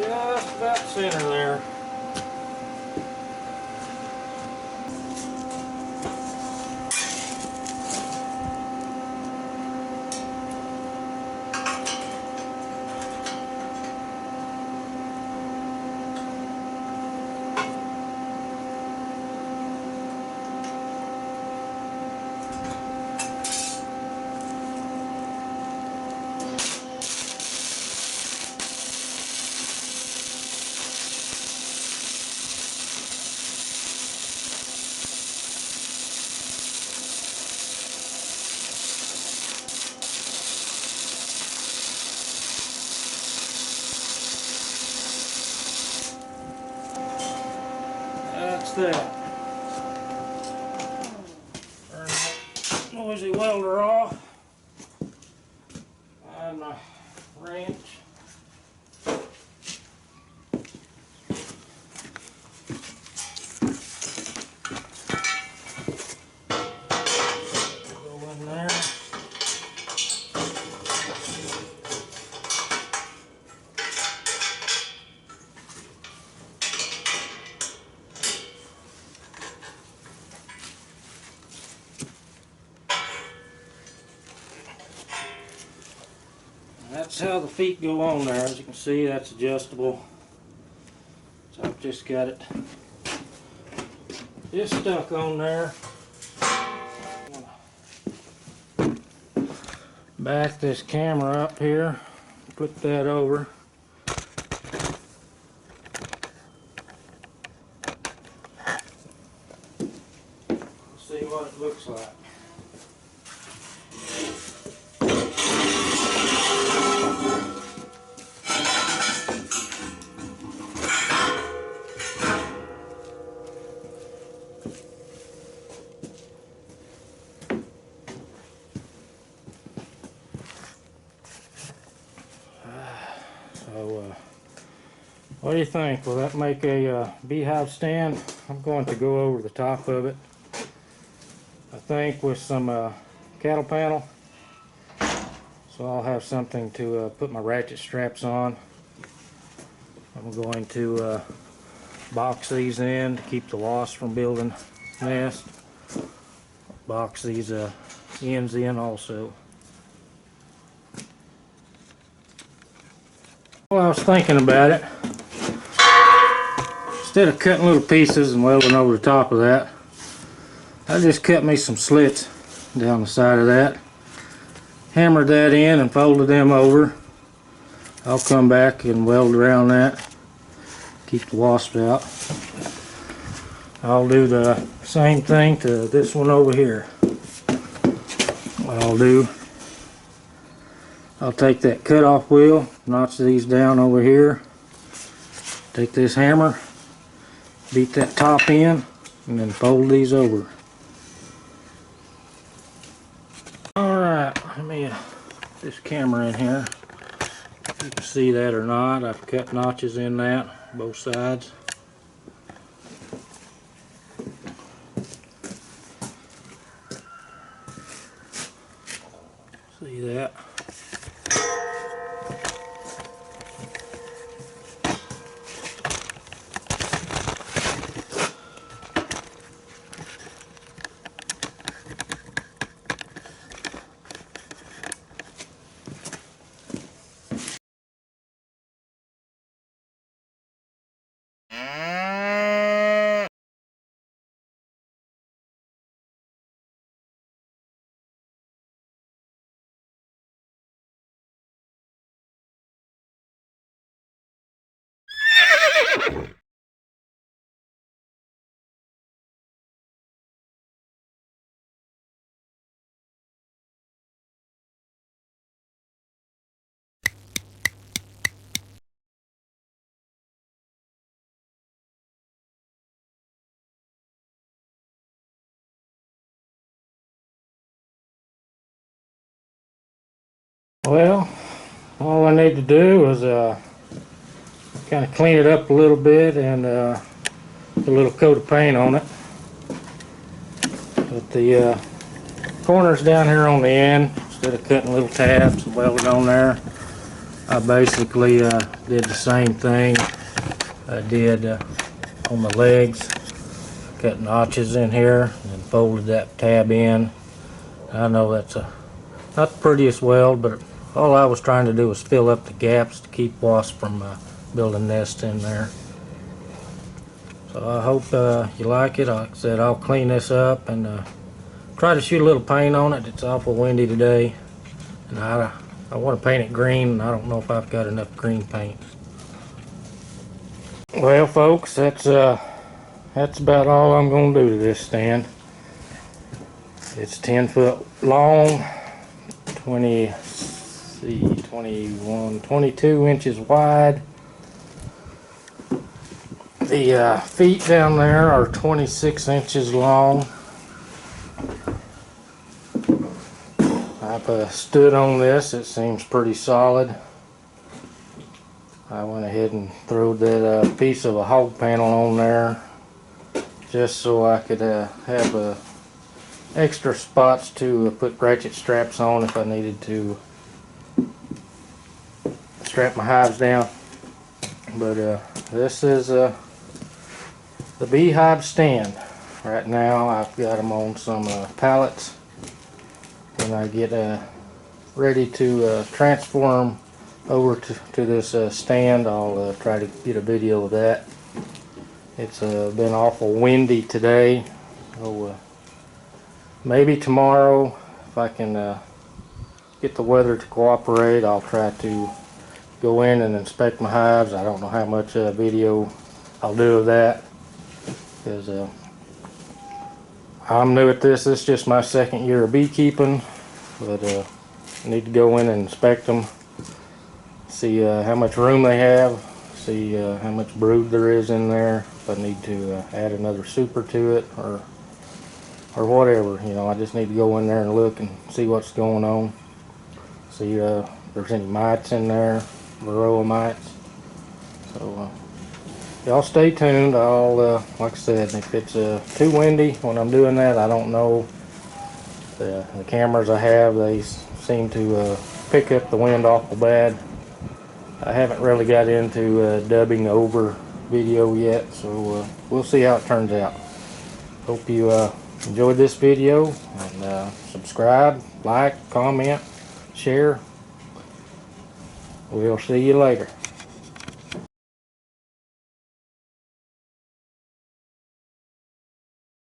Just about center there. That's that. Turn that noisy welder off. Find my wrench. Go in there. That's how the feet go on there. As you can see, that's adjustable. So I've just got it just stuck on there. Back this camera up here, put that over. See what it looks like. So, what do you think? Will that make a beehive stand? I'm going to go over the top of it, I think, with some cattle panel. So I'll have something to put my ratchet straps on. I'm going to box these in to keep the wasps from building nest. Box these ends in also. Well, I was thinking about it. Instead of cutting little pieces and welding over the top of that, I just cut me some slits down the side of that, hammered that in and folded them over. I'll come back and weld around that, keep the wasps out. I'll do the same thing to this one over here. What I'll do, I'll take that cutoff wheel, notch these down over here, take this hammer, beat that top in, and then fold these over. Alright, let me put this camera in here. If you can see that or not, I've cut notches in that, both sides. See that? Well, all I need to do is kind of clean it up a little bit and put a little coat of paint on it. Put the corners down here on the end, instead of cutting little tabs and welding on there, I basically did the same thing I did on the legs. Cut notches in here and folded that tab in. I know that's not the prettiest weld, but all I was trying to do was fill up the gaps to keep wasps from building nests in there. So I hope you like it. Like I said, I'll clean this up and try to shoot a little paint on it. It's awful windy today, and I want to paint it green, and I don't know if I've got enough green paint. Well, folks, that's about all I'm going to do to this stand. It's 10 foot long, 22 inches wide. The feet down there are 26 inches long. I've stood on this. It seems pretty solid. I went ahead and threw that piece of a hog panel on there just so I could have extra spots to put ratchet straps on if I needed to strap my hives down. But this is the beehive stand. Right now I've got them on some pallets. When I get ready to transform over to this stand, I'll try to get a video of that. It's been awful windy today. So maybe tomorrow, if I can get the weather to cooperate, I'll try to go in and inspect my hives. I don't know how much video I'll do of that, because I'm new at this. This is just my second year of beekeeping, but I need to go in and inspect them, see how much room they have, see how much brood there is in there, if I need to add another super to it or whatever. You know, I just need to go in there and look and see what's going on, see if there's any mites in there, varroa mites. So y'all stay tuned. I'll like I said, if it's too windy when I'm doing that, I don't know. The cameras I have, they seem to pick up the wind awful bad. I haven't really got into dubbing over video yet, so we'll see how it turns out. Hope you enjoyed this video, and subscribe, like, comment, share. We'll see you later.